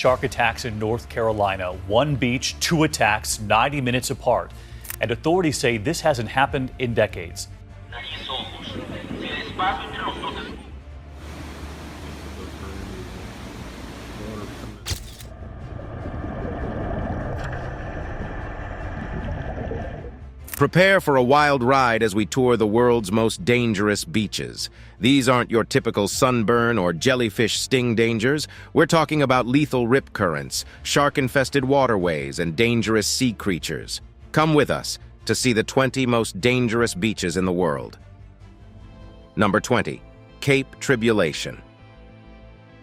shark attacks in North Carolina. One beach, two attacks, 90 minutes apart. And authorities say this hasn't happened in decades. Prepare for a wild ride as we tour the world's most dangerous beaches. These aren't your typical sunburn or jellyfish sting dangers. We're talking about lethal rip currents, shark-infested waterways, and dangerous sea creatures. Come with us to see the 20 most dangerous beaches in the world. Number 20. Cape Tribulation.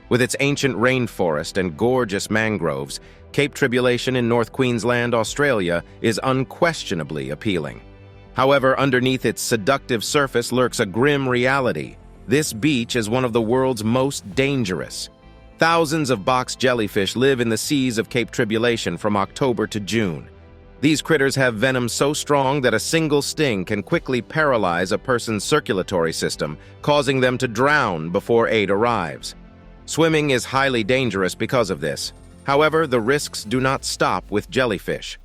With its ancient rainforest and gorgeous mangroves, Cape Tribulation in North Queensland, Australia, is unquestionably appealing. However, underneath its seductive surface lurks a grim reality. This beach is one of the world's most dangerous. Thousands of box jellyfish live in the seas of Cape Tribulation from October to June. These critters have venom so strong that a single sting can quickly paralyze a person's circulatory system, causing them to drown before aid arrives. Swimming is highly dangerous because of this. However, the risks do not stop with jellyfish.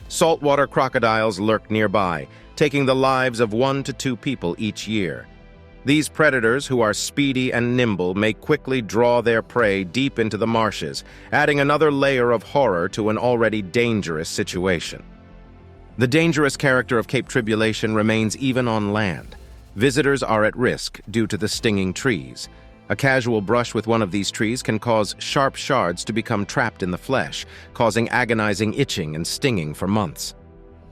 Saltwater crocodiles lurk nearby, taking the lives of 1 to 2 people each year. These predators, who are speedy and nimble, may quickly draw their prey deep into the marshes, adding another layer of horror to an already dangerous situation. The dangerous character of Cape Tribulation remains even on land. Visitors are at risk due to the stinging trees. A casual brush with one of these trees can cause sharp shards to become trapped in the flesh, causing agonizing itching and stinging for months.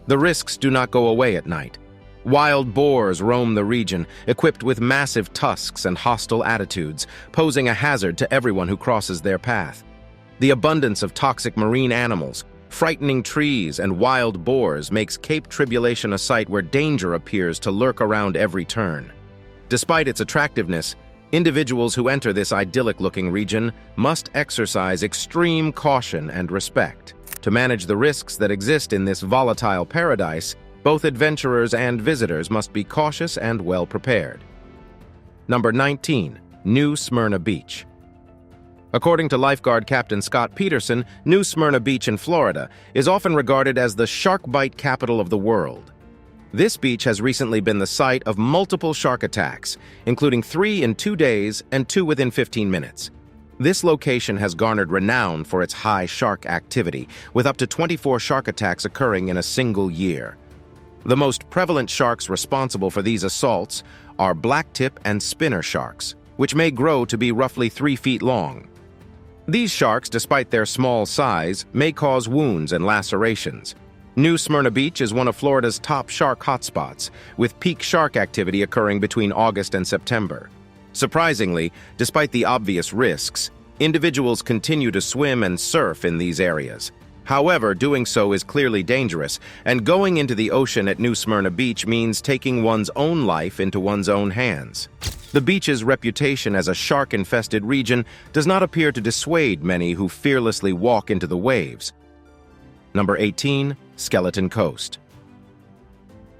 The risks do not go away at night. Wild boars roam the region, equipped with massive tusks and hostile attitudes, posing a hazard to everyone who crosses their path. The abundance of toxic marine animals, frightening trees, and wild boars makes Cape Tribulation a site where danger appears to lurk around every turn. Despite its attractiveness, individuals who enter this idyllic-looking region must exercise extreme caution and respect. To manage the risks that exist in this volatile paradise, both adventurers and visitors must be cautious and well prepared. Number 19. New Smyrna Beach. According to lifeguard Captain Scott Peterson, New Smyrna Beach in Florida is often regarded as the shark bite capital of the world. This beach has recently been the site of multiple shark attacks, including 3 in 2 days and 2 within 15 minutes. This location has garnered renown for its high shark activity, with up to 24 shark attacks occurring in a single year. The most prevalent sharks responsible for these assaults are blacktip and spinner sharks, which may grow to be roughly 3 feet long. These sharks, despite their small size, may cause wounds and lacerations. New Smyrna Beach is one of Florida's top shark hotspots, with peak shark activity occurring between August and September. Surprisingly, despite the obvious risks, individuals continue to swim and surf in these areas. However, doing so is clearly dangerous, and going into the ocean at New Smyrna Beach means taking one's own life into one's own hands. The beach's reputation as a shark-infested region does not appear to dissuade many who fearlessly walk into the waves. Number 18. Skeleton Coast.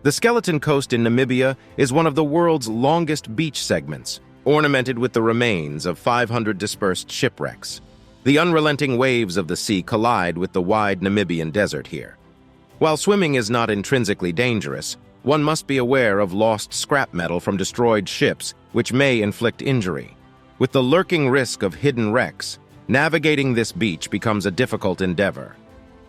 The Skeleton Coast in Namibia is one of the world's longest beach segments, ornamented with the remains of 500 dispersed shipwrecks. The unrelenting waves of the sea collide with the wide Namibian desert here. While swimming is not intrinsically dangerous, one must be aware of lost scrap metal from destroyed ships, which may inflict injury. With the lurking risk of hidden wrecks, navigating this beach becomes a difficult endeavor.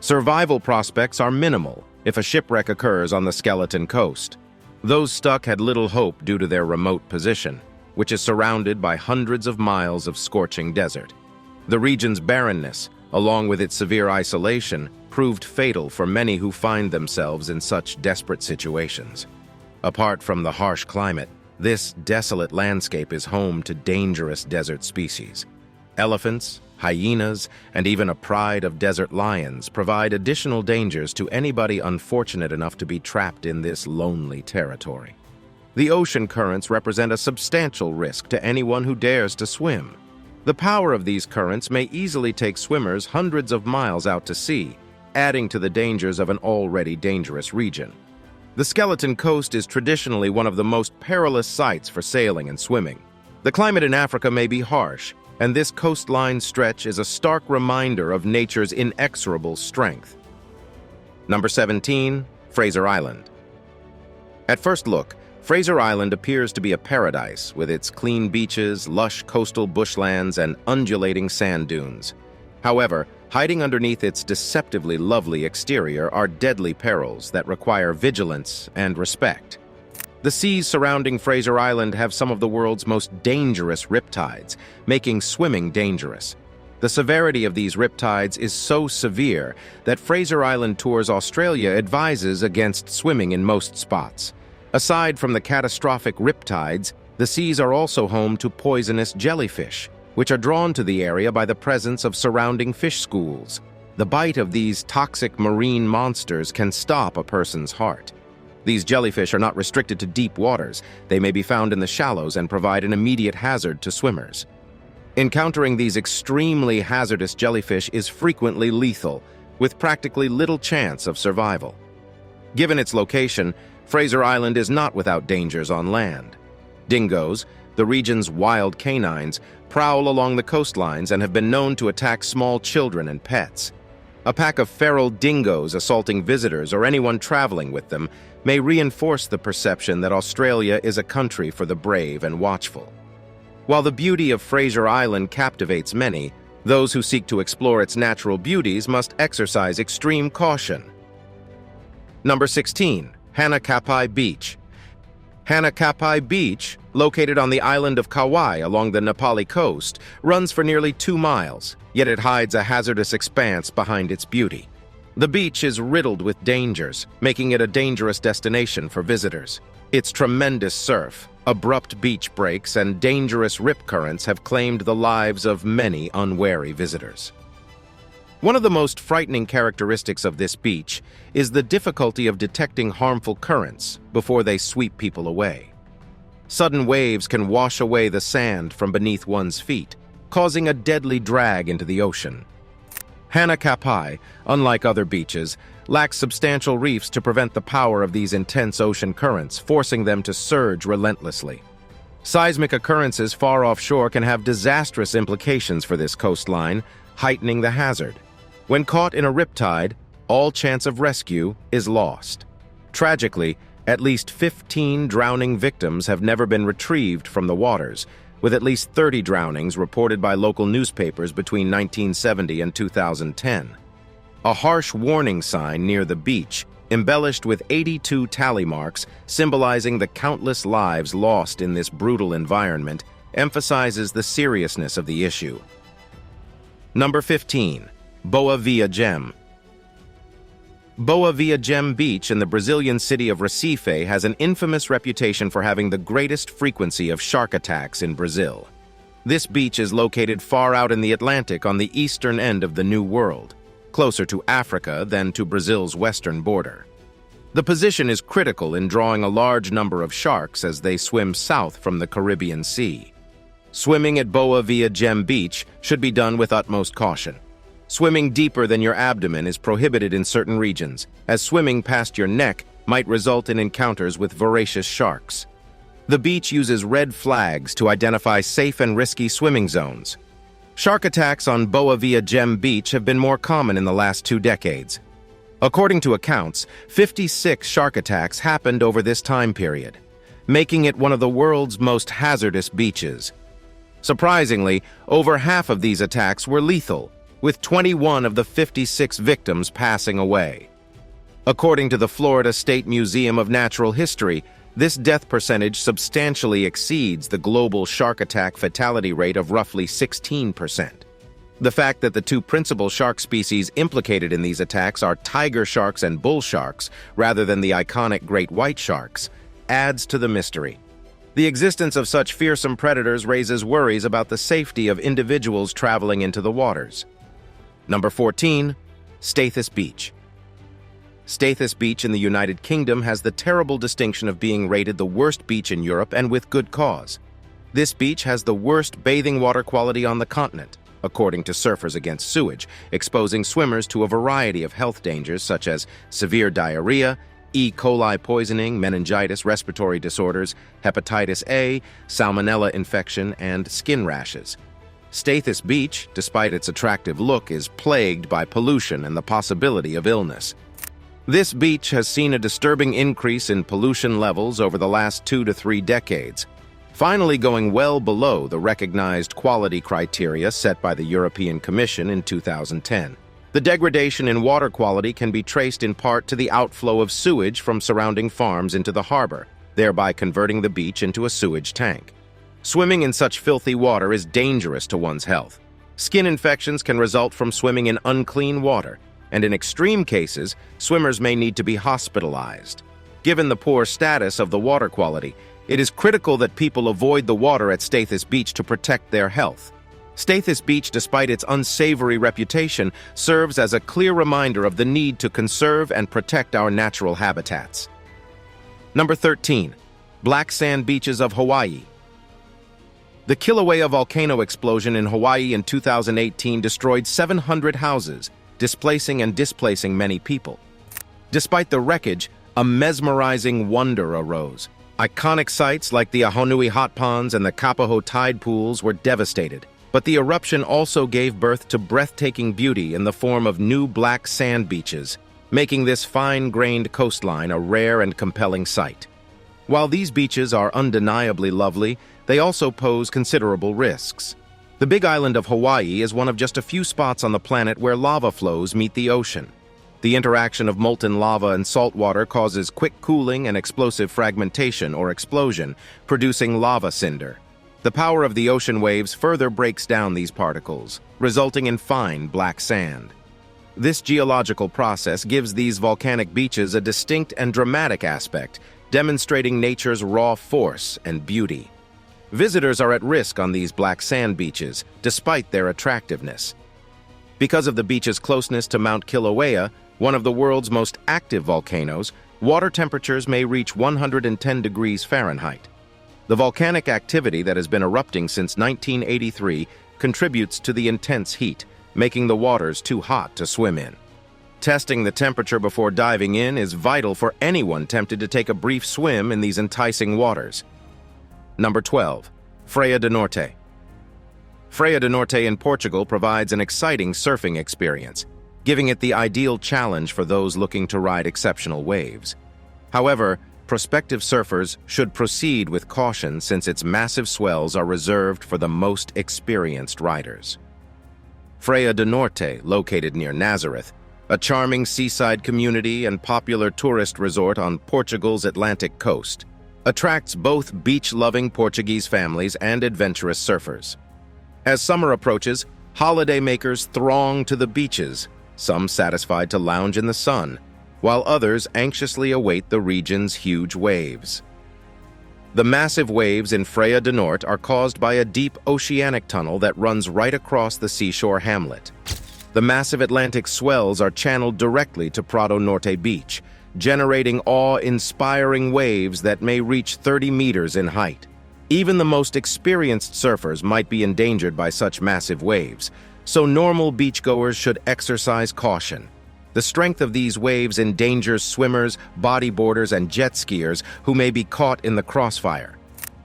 Survival prospects are minimal if a shipwreck occurs on the Skeleton Coast. Those stuck had little hope due to their remote position, which is surrounded by hundreds of miles of scorching desert. The region's barrenness, along with its severe isolation, proved fatal for many who find themselves in such desperate situations. Apart from the harsh climate, this desolate landscape is home to dangerous desert species. Elephants, hyenas, and even a pride of desert lions provide additional dangers to anybody unfortunate enough to be trapped in this lonely territory. The ocean currents represent a substantial risk to anyone who dares to swim. The power of these currents may easily take swimmers hundreds of miles out to sea, adding to the dangers of an already dangerous region. The Skeleton Coast is traditionally one of the most perilous sites for sailing and swimming. The climate in Africa may be harsh, and this coastline stretch is a stark reminder of nature's inexorable strength. Number 17, Fraser Island. At first look, Fraser Island appears to be a paradise with its clean beaches, lush coastal bushlands, and undulating sand dunes. However, hiding underneath its deceptively lovely exterior are deadly perils that require vigilance and respect. The seas surrounding Fraser Island have some of the world's most dangerous riptides, making swimming dangerous. The severity of these riptides is so severe that Fraser Island Tours Australia advises against swimming in most spots. Aside from the catastrophic riptides, the seas are also home to poisonous jellyfish, which are drawn to the area by the presence of surrounding fish schools. The bite of these toxic marine monsters can stop a person's heart. These jellyfish are not restricted to deep waters. They may be found in the shallows and provide an immediate hazard to swimmers. Encountering these extremely hazardous jellyfish is frequently lethal, with practically little chance of survival. Given its location, Fraser Island is not without dangers on land. Dingoes, the region's wild canines, prowl along the coastlines and have been known to attack small children and pets. A pack of feral dingoes assaulting visitors or anyone traveling with them may reinforce the perception that Australia is a country for the brave and watchful. While the beauty of Fraser Island captivates many, those who seek to explore its natural beauties must exercise extreme caution. Number 16. CAPPAI Beach. CAPPAI Beach, located on the island of Kauai along the Nepali coast, runs for nearly 2 miles, yet it hides a hazardous expanse behind its beauty. The beach is riddled with dangers, making it a dangerous destination for visitors. Its tremendous surf, abrupt beach breaks, and dangerous rip currents have claimed the lives of many unwary visitors. One of the most frightening characteristics of this beach is the difficulty of detecting harmful currents before they sweep people away. Sudden waves can wash away the sand from beneath one's feet, causing a deadly drag into the ocean. CAPPAI, unlike other beaches, lacks substantial reefs to prevent the power of these intense ocean currents, forcing them to surge relentlessly. Seismic occurrences far offshore can have disastrous implications for this coastline, heightening the hazard. When caught in a riptide, all chance of rescue is lost. Tragically, at least 15 drowning victims have never been retrieved from the waters, with at least 30 drownings reported by local newspapers between 1970 and 2010. A harsh warning sign near the beach, embellished with 82 tally marks symbolizing the countless lives lost in this brutal environment, emphasizes the seriousness of the issue. Number 15. VIAGEM. VIAGEM Beach in the Brazilian city of Recife has an infamous reputation for having the greatest frequency of shark attacks in Brazil. This beach is located far out in the Atlantic on the eastern end of the New World, closer to Africa than to Brazil's western border. The position is critical in drawing a large number of sharks as they swim south from the Caribbean Sea. Swimming at VIAGEM Beach should be done with utmost caution. Swimming deeper than your abdomen is prohibited in certain regions, as swimming past your neck might result in encounters with voracious sharks. The beach uses red flags to identify safe and risky swimming zones. Shark attacks on VIAGEM Beach have been more common in the last 2 decades. According to accounts, 56 shark attacks happened over this time period, making it one of the world's most hazardous beaches. Surprisingly, over half of these attacks were lethal, with 21 of the 56 victims passing away. According to the Florida State Museum of Natural History, this death percentage substantially exceeds the global shark attack fatality rate of roughly 16%. The fact that the 2 principal shark species implicated in these attacks are tiger sharks and bull sharks, rather than the iconic great white sharks, adds to the mystery. The existence of such fearsome predators raises worries about the safety of individuals traveling into the waters. Number 14. STATHIS Beach. STATHIS Beach in the United Kingdom has the terrible distinction of being rated the worst beach in Europe, and with good cause. This beach has the worst bathing water quality on the continent, according to Surfers Against Sewage, exposing swimmers to a variety of health dangers such as severe diarrhea, E. coli poisoning, meningitis, respiratory disorders, hepatitis A, salmonella infection, and skin rashes. Stathis Beach, despite its attractive look, is plagued by pollution and the possibility of illness. This beach has seen a disturbing increase in pollution levels over the last 2 to 3 decades, finally going well below the recognized quality criteria set by the European Commission in 2010. The degradation in water quality can be traced in part to the outflow of sewage from surrounding farms into the harbor, thereby converting the beach into a sewage tank. Swimming in such filthy water is dangerous to one's health. Skin infections can result from swimming in unclean water, and in extreme cases, swimmers may need to be hospitalized. Given the poor status of the water quality, it is critical that people avoid the water at Stathis Beach to protect their health. Stathis Beach, despite its unsavory reputation, serves as a clear reminder of the need to conserve and protect our natural habitats. Number 13. Black Sand Beaches of Hawaii. The Kilauea volcano explosion in Hawaii in 2018 destroyed 700 houses, displacing many people. Despite the wreckage, a mesmerizing wonder arose. Iconic sites like the Ahonui hot ponds and the Kapaho tide pools were devastated, but the eruption also gave birth to breathtaking beauty in the form of new black sand beaches, making this fine-grained coastline a rare and compelling sight. While these beaches are undeniably lovely, they also pose considerable risks. The Big Island of Hawaii is one of just a few spots on the planet where lava flows meet the ocean. The interaction of molten lava and salt water causes quick cooling and explosive fragmentation or explosion, producing lava cinder. The power of the ocean waves further breaks down these particles, resulting in fine black sand. This geological process gives these volcanic beaches a distinct and dramatic aspect, demonstrating nature's raw force and beauty. Visitors are at risk on these black sand beaches, despite their attractiveness. Because of the beach's closeness to Mount Kilauea, one of the world's most active volcanoes, water temperatures may reach 110 degrees Fahrenheit. The volcanic activity that has been erupting since 1983 contributes to the intense heat, making the waters too hot to swim in. Testing the temperature before diving in is vital for anyone tempted to take a brief swim in these enticing waters. Number 12. Praia do Norte. Praia do Norte in Portugal provides an exciting surfing experience, giving it the ideal challenge for those looking to ride exceptional waves. However, prospective surfers should proceed with caution since its massive swells are reserved for the most experienced riders. Praia do Norte, located near Nazareth, a charming seaside community and popular tourist resort on Portugal's Atlantic coast, attracts both beach-loving Portuguese families and adventurous surfers. As summer approaches, holidaymakers throng to the beaches, some satisfied to lounge in the sun, while others anxiously await the region's huge waves. The massive waves in Praia do Norte are caused by a deep oceanic tunnel that runs right across the seashore hamlet. The massive Atlantic swells are channeled directly to Prado Norte Beach, generating awe-inspiring waves that may reach 30 meters in height. Even the most experienced surfers might be endangered by such massive waves, so normal beachgoers should exercise caution. The strength of these waves endangers swimmers, bodyboarders, and jet skiers who may be caught in the crossfire.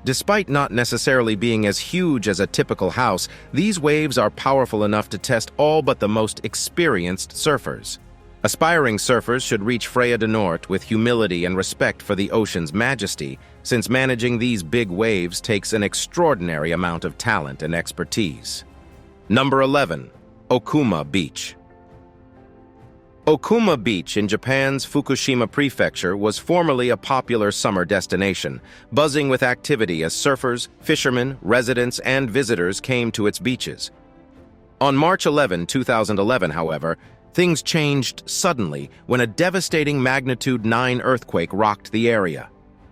Despite not necessarily being as huge as a typical house, these waves are powerful enough to test all but the most experienced surfers. Aspiring surfers should reach Praia do Norte with humility and respect for the ocean's majesty, since managing these big waves takes an extraordinary amount of talent and expertise. Number 11. Okuma Beach. Okuma Beach in Japan's Fukushima Prefecture was formerly a popular summer destination, buzzing with activity as surfers, fishermen, residents, and visitors came to its beaches. On March 11, 2011, however, things changed suddenly when a devastating magnitude 9 earthquake rocked the area.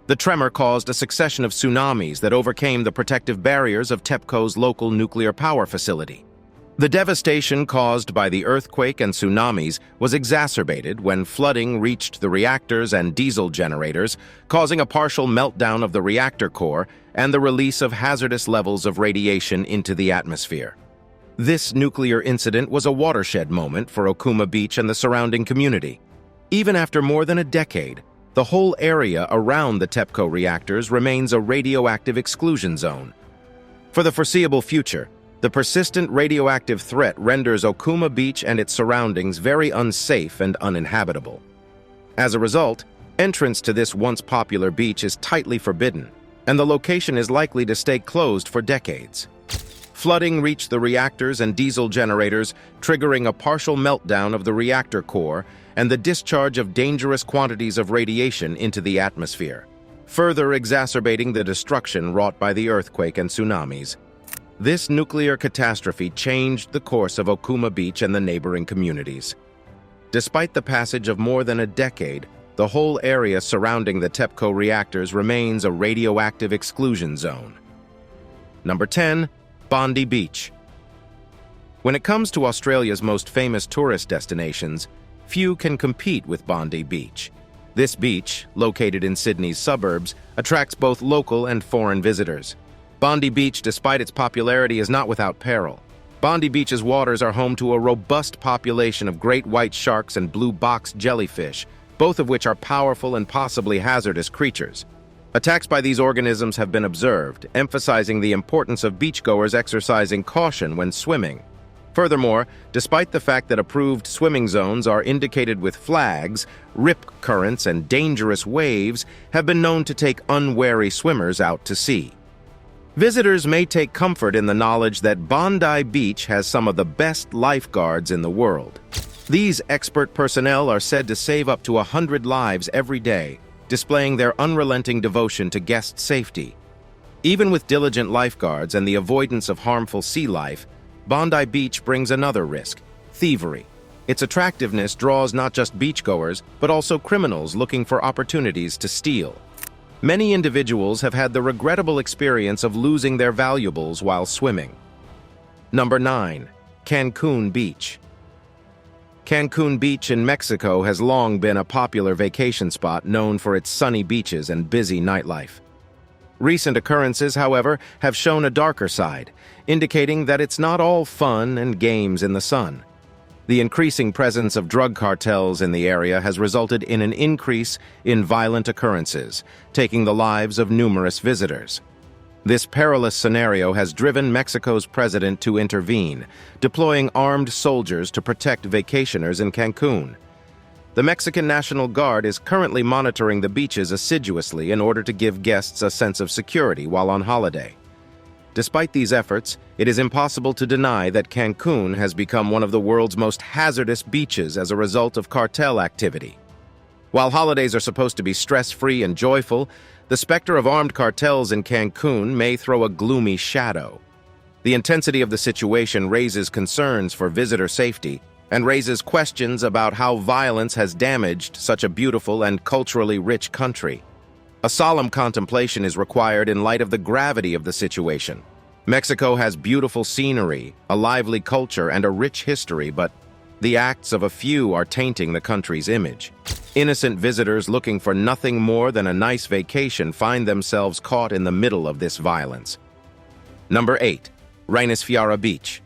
The tremor caused a succession of tsunamis that overcame the protective barriers of TEPCO's local nuclear power facility. The devastation caused by the earthquake and tsunamis was exacerbated when flooding reached the reactors and diesel generators, causing a partial meltdown of the reactor core and the release of hazardous levels of radiation into the atmosphere. This nuclear incident was a watershed moment for Okuma Beach and the surrounding community. Even after more than a decade, the whole area around the TEPCO reactors remains a radioactive exclusion zone. For the foreseeable future, The persistent radioactive threat renders OKUMA Beach and its surroundings very unsafe and uninhabitable. As a result, entrance to this once popular beach is tightly forbidden, and the location is likely to stay closed for decades. Flooding reached the reactors and diesel generators, triggering a partial meltdown of the reactor core and the discharge of dangerous quantities of radiation into the atmosphere, further exacerbating the destruction wrought by the earthquake and tsunamis. This nuclear catastrophe changed the course of OKUMA Beach and the neighboring communities. Despite the passage of more than a decade, the whole area surrounding the TEPCO reactors remains a radioactive exclusion zone. Number 10. Bondi Beach. When it comes to Australia's most famous tourist destinations, few can compete with Bondi Beach. This beach, located in Sydney's suburbs, attracts both local and foreign visitors. Bondi Beach, despite its popularity, is not without peril. Bondi Beach's waters are home to a robust population of great white sharks and blue box jellyfish, both of which are powerful and possibly hazardous creatures. Attacks by these organisms have been observed, emphasizing the importance of beachgoers exercising caution when swimming. Furthermore, despite the fact that approved swimming zones are indicated with flags, rip currents and dangerous waves have been known to take unwary swimmers out to sea. Visitors may take comfort in the knowledge that Bondi Beach has some of the best lifeguards in the world. These expert personnel are said to save up to 100 lives every day, displaying their unrelenting devotion to guest safety. Even with diligent lifeguards and the avoidance of harmful sea life, Bondi Beach brings another risk: thievery. Its attractiveness draws not just beachgoers, but also criminals looking for opportunities to steal. Many individuals have had the regrettable experience of losing their valuables while swimming. Number 9. Cancun Beach. Cancun Beach in Mexico has long been a popular vacation spot known for its sunny beaches and busy nightlife. Recent occurrences, however, have shown a darker side, indicating that it's not all fun and games in the sun. The increasing presence of drug cartels in the area has resulted in an increase in violent occurrences, taking the lives of numerous visitors. This perilous scenario has driven Mexico's president to intervene, deploying armed soldiers to protect vacationers in Cancun. The Mexican National Guard is currently monitoring the beaches assiduously in order to give guests a sense of security while on holiday. Despite these efforts, it is impossible to deny that Cancun has become one of the world's most hazardous beaches as a result of cartel activity. While holidays are supposed to be stress-free and joyful, the specter of armed cartels in Cancun may throw a gloomy shadow. The intensity of the situation raises concerns for visitor safety and raises questions about how violence has damaged such a beautiful and culturally rich country. A solemn contemplation is required in light of the gravity of the situation. Mexico has beautiful scenery, a lively culture, and a rich history, but the acts of a few are tainting the country's image. Innocent visitors looking for nothing more than a nice vacation find themselves caught in the middle of this violence. Number 8. REYNISFJARA Beach.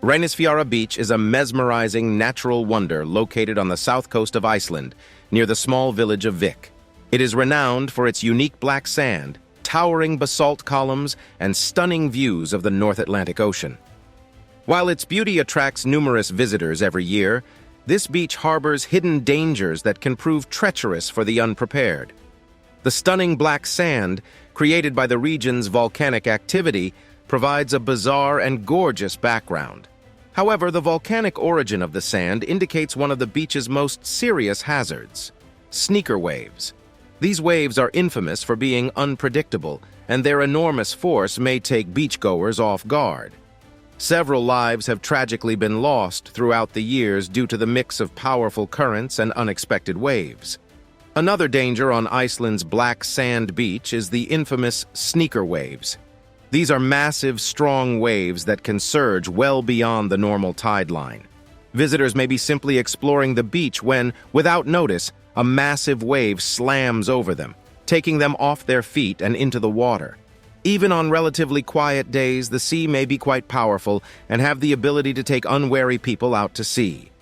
REYNISFJARA Beach is a mesmerizing natural wonder located on the south coast of Iceland, near the small village of Vik. It is renowned for its unique black sand, towering basalt columns, and stunning views of the North Atlantic Ocean. While its beauty attracts numerous visitors every year, this beach harbors hidden dangers that can prove treacherous for the unprepared. The stunning black sand, created by the region's volcanic activity, provides a bizarre and gorgeous background. However, the volcanic origin of the sand indicates one of the beach's most serious hazards: sneaker waves. These waves are infamous for being unpredictable, and their enormous force may take beachgoers off guard. Several lives have tragically been lost throughout the years due to the mix of powerful currents and unexpected waves. Another danger on Iceland's black sand beach is the infamous sneaker waves. These are massive, strong waves that can surge well beyond the normal tide line. Visitors may be simply exploring the beach when, without notice, a massive wave slams over them, taking them off their feet and into the water. Even on relatively quiet days, the sea may be quite powerful and have the ability to take unwary people out to sea.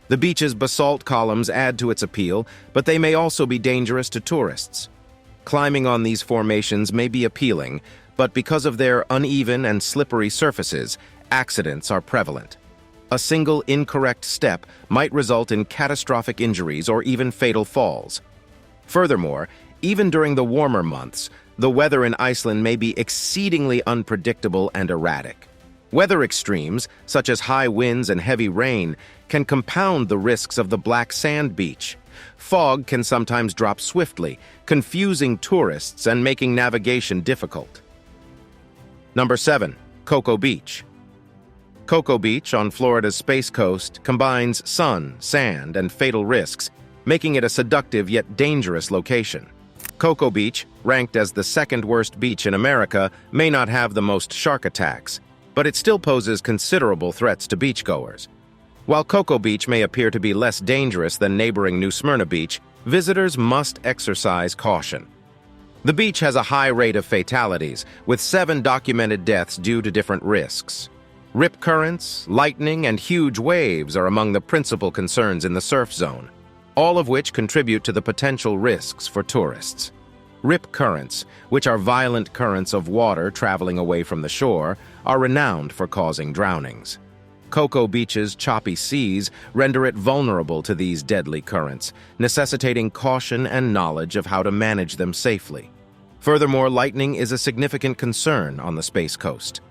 The beach's basalt columns add to its appeal, but they may also be dangerous to tourists. Climbing on these formations may be appealing, but because of their uneven and slippery surfaces, accidents are prevalent. A single incorrect step might result in catastrophic injuries or even fatal falls. Furthermore, even during the warmer months, the weather in Iceland may be exceedingly unpredictable and erratic. Weather extremes, such as high winds and heavy rain, can compound the risks of the black sand beach. Fog can sometimes drop swiftly, confusing tourists and making navigation difficult. Number 7. Cocoa Beach. Cocoa Beach on Florida's Space Coast combines sun, sand, and fatal risks, making it a seductive yet dangerous location. Cocoa Beach, ranked as the second worst beach in America, may not have the most shark attacks, but it still poses considerable threats to beachgoers. While Cocoa Beach may appear to be less dangerous than neighboring New Smyrna Beach, visitors must exercise caution. The beach has a high rate of fatalities, with 7 documented deaths due to different risks. Rip currents, lightning, and huge waves are among the principal concerns in the surf zone, all of which contribute to the potential risks for tourists. Rip currents, which are violent currents of water traveling away from the shore, are renowned for causing drownings. Cocoa Beach's choppy seas render it vulnerable to these deadly currents, necessitating caution and knowledge of how to manage them safely. Furthermore, lightning is a significant concern on the Space Coast.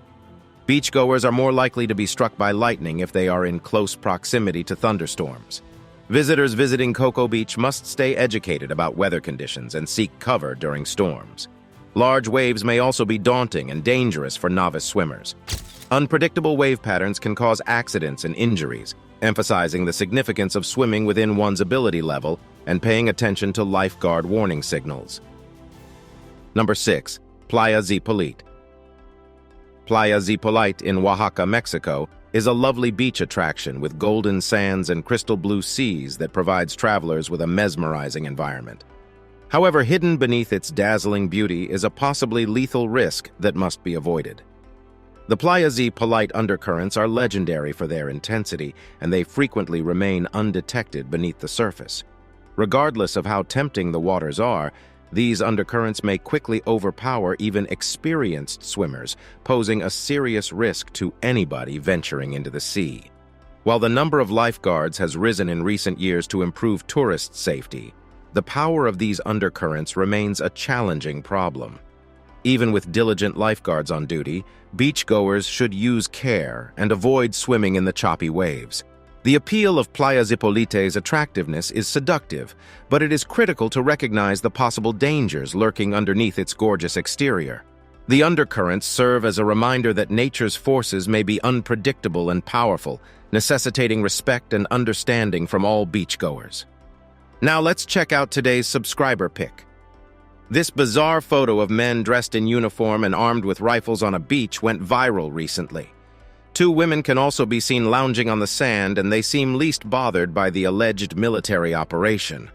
Beachgoers are more likely to be struck by lightning if they are in close proximity to thunderstorms. Visitors visiting Cocoa Beach must stay educated about weather conditions and seek cover during storms. Large waves may also be daunting and dangerous for novice swimmers. Unpredictable wave patterns can cause accidents and injuries, emphasizing the significance of swimming within one's ability level and paying attention to lifeguard warning signals. Number 6. Playa ZIPOLITE. Playa ZIPOLITE in Oaxaca, Mexico, is a lovely beach attraction with golden sands and crystal blue seas that provides travelers with a mesmerizing environment. However, hidden beneath its dazzling beauty is a possibly lethal risk that must be avoided. The Playa ZIPOLITE undercurrents are legendary for their intensity, and they frequently remain undetected beneath the surface. Regardless of how tempting the waters are, these undercurrents may quickly overpower even experienced swimmers, posing a serious risk to anybody venturing into the sea. While the number of lifeguards has risen in recent years to improve tourist safety, the power of these undercurrents remains a challenging problem. Even with diligent lifeguards on duty, beachgoers should use care and avoid swimming in the choppy waves. The appeal of Playa ZIPOLITE's attractiveness is seductive, but it is critical to recognize the possible dangers lurking underneath its gorgeous exterior. The undercurrents serve as a reminder that nature's forces may be unpredictable and powerful, necessitating respect and understanding from all beachgoers. Now let's check out today's subscriber pick. This bizarre photo of men dressed in uniform and armed with rifles on a beach went viral recently. 2 women can also be seen lounging on the sand, and they seem least bothered by the alleged military operation.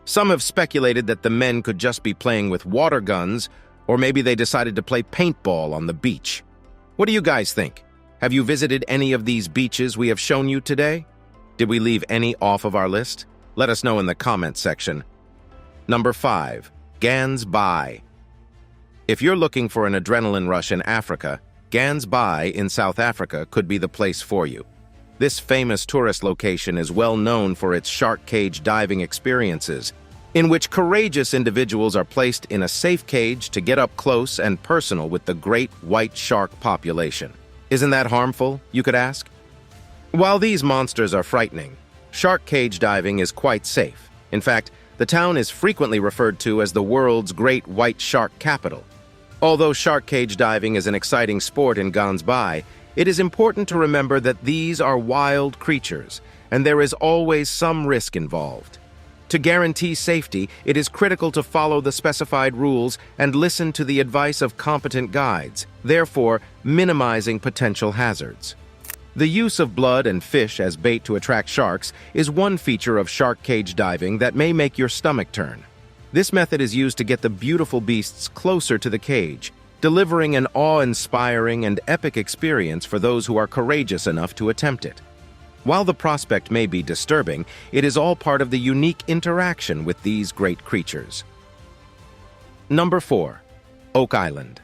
Some have speculated that the men could just be playing with water guns, or maybe they decided to play paintball on the beach. What do you guys think? Have you visited any of these beaches we have shown you today? Did we leave any off of our list? Let us know in the comments section. Number 5. Gansbai. If you're looking for an adrenaline rush in Africa, Gansbai in South Africa could be the place for you. This famous tourist location is well known for its shark cage diving experiences, in which courageous individuals are placed in a safe cage to get up close and personal with the great white shark population. Isn't that harmful, you could ask? While these monsters are frightening, shark cage diving is quite safe. In fact, the town is frequently referred to as the world's great white shark capital. Although shark cage diving is an exciting sport in Gansbai, it is important to remember that these are wild creatures, and there is always some risk involved. To guarantee safety, it is critical to follow the specified rules and listen to the advice of competent guides, therefore minimizing potential hazards. The use of blood and fish as bait to attract sharks is one feature of shark cage diving that may make your stomach turn. This method is used to get the beautiful beasts closer to the cage, delivering an awe-inspiring and epic experience for those who are courageous enough to attempt it. While the prospect may be disturbing, it is all part of the unique interaction with these great creatures. Number 4. Oak Island.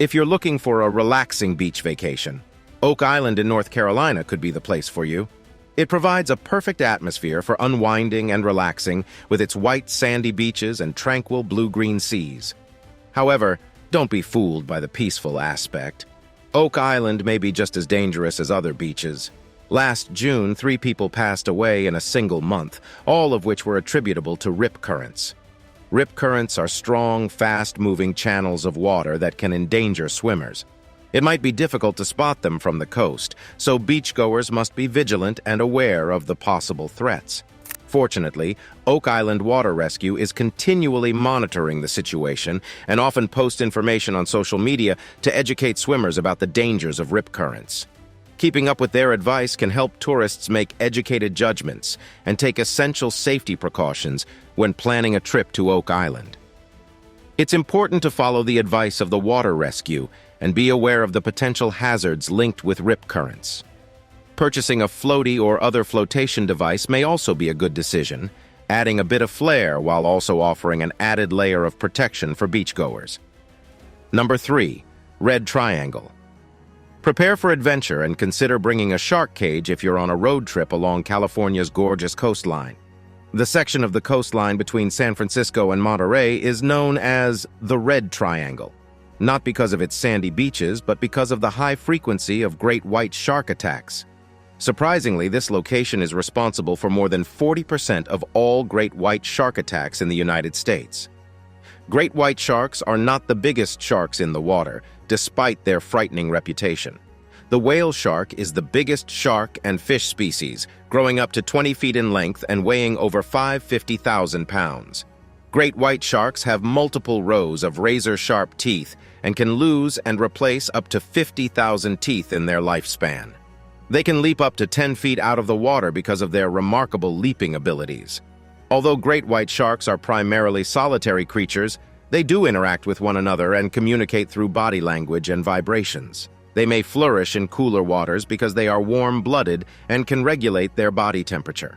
If you're looking for a relaxing beach vacation, Oak Island in North Carolina could be the place for you. It provides a perfect atmosphere for unwinding and relaxing with its white sandy beaches and tranquil blue-green seas. However, don't be fooled by the peaceful aspect. Oak Island may be just as dangerous as other beaches. Last June, 3 people passed away in a single month, all of which were attributable to rip currents. Rip currents are strong, fast-moving channels of water that can endanger swimmers. It might be difficult to spot them from the coast, so beachgoers must be vigilant and aware of the possible threats. Fortunately, Oak Island Water Rescue is continually monitoring the situation and often posts information on social media to educate swimmers about the dangers of rip currents. Keeping up with their advice can help tourists make educated judgments and take essential safety precautions when planning a trip to Oak Island. It's important to follow the advice of the water rescue and be aware of the potential hazards linked with rip currents. Purchasing a floaty or other flotation device may also be a good decision, adding a bit of flair while also offering an added layer of protection for beachgoers. Number 3. Red Triangle. Prepare for adventure and consider bringing a shark cage if you're on a road trip along California's gorgeous coastline. The section of the coastline between San Francisco and Monterey is known as the Red Triangle, not because of its sandy beaches, but because of the high frequency of great white shark attacks. Surprisingly, this location is responsible for more than 40% of all great white shark attacks in the United States. Great white sharks are not the biggest sharks in the water, despite their frightening reputation. The whale shark is the biggest shark and fish species, growing up to 20 feet in length and weighing over 550,000 pounds. Great white sharks have multiple rows of razor-sharp teeth and can lose and replace up to 50,000 teeth in their lifespan. They can leap up to 10 feet out of the water because of their remarkable leaping abilities. Although great white sharks are primarily solitary creatures, they do interact with one another and communicate through body language and vibrations. They may flourish in cooler waters because they are warm-blooded and can regulate their body temperature.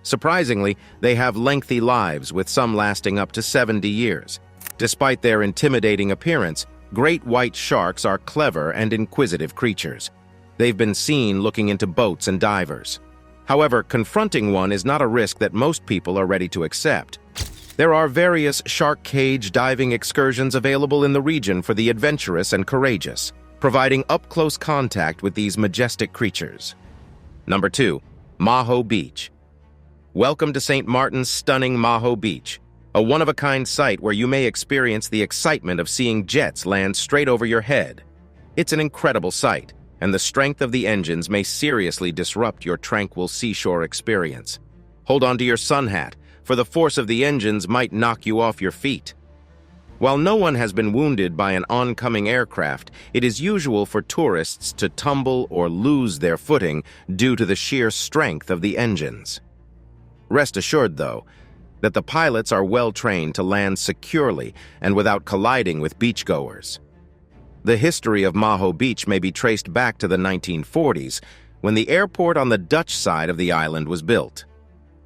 Surprisingly, they have lengthy lives, with some lasting up to 70 years. Despite their intimidating appearance, great white sharks are clever and inquisitive creatures. They've been seen looking into boats and divers. However, confronting one is not a risk that most people are ready to accept. There are various shark cage diving excursions available in the region for the adventurous and courageous, providing up-close contact with these majestic creatures. Number 2. MAHO Beach. Welcome to St. Martin's stunning MAHO Beach, a one-of-a-kind site where you may experience the excitement of seeing jets land straight over your head. It's an incredible sight, and the strength of the engines may seriously disrupt your tranquil seashore experience. Hold on to your sun hat, for the force of the engines might knock you off your feet. While no one has been wounded by an oncoming aircraft, it is usual for tourists to tumble or lose their footing due to the sheer strength of the engines. Rest assured, though, that the pilots are well trained to land securely and without colliding with beachgoers. The history of MAHO Beach may be traced back to the 1940s, when the airport on the Dutch side of the island was built.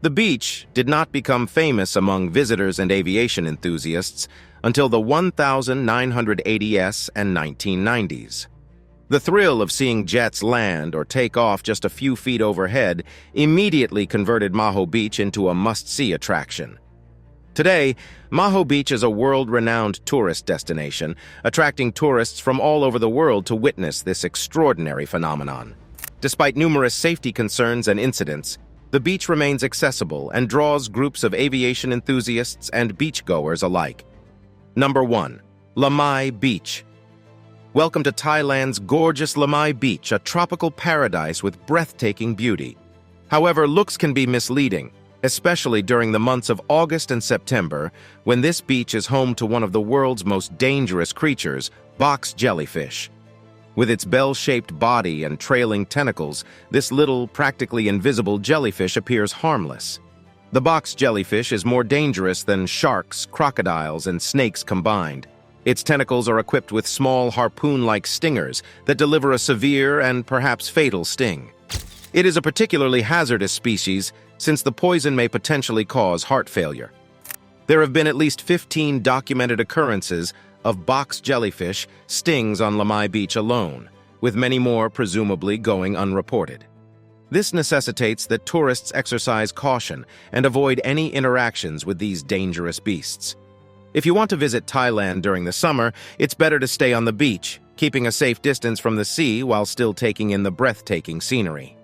The beach did not become famous among visitors and aviation enthusiasts until the 1980s and 1990s. The thrill of seeing jets land or take off just a few feet overhead immediately converted MAHO Beach into a must-see attraction. Today, MAHO Beach is a world-renowned tourist destination, attracting tourists from all over the world to witness this extraordinary phenomenon. Despite numerous safety concerns and incidents, the beach remains accessible and draws groups of aviation enthusiasts and beachgoers alike. Number 1. Lamai Beach. Welcome to Thailand's gorgeous Lamai Beach, a tropical paradise with breathtaking beauty. However, looks can be misleading, especially during the months of August and September, when this beach is home to one of the world's most dangerous creatures, box jellyfish. With its bell-shaped body and trailing tentacles, this little, practically invisible jellyfish appears harmless. The box jellyfish is more dangerous than sharks, crocodiles, and snakes combined. Its tentacles are equipped with small harpoon-like stingers that deliver a severe and perhaps fatal sting. It is a particularly hazardous species since the poison may potentially cause heart failure. There have been at least 15 documented occurrences of box jellyfish stings on Lamai Beach alone, with many more presumably going unreported. This necessitates that tourists exercise caution and avoid any interactions with these dangerous beasts. If you want to visit Thailand during the summer, it's better to stay on the beach, keeping a safe distance from the sea while still taking in the breathtaking scenery.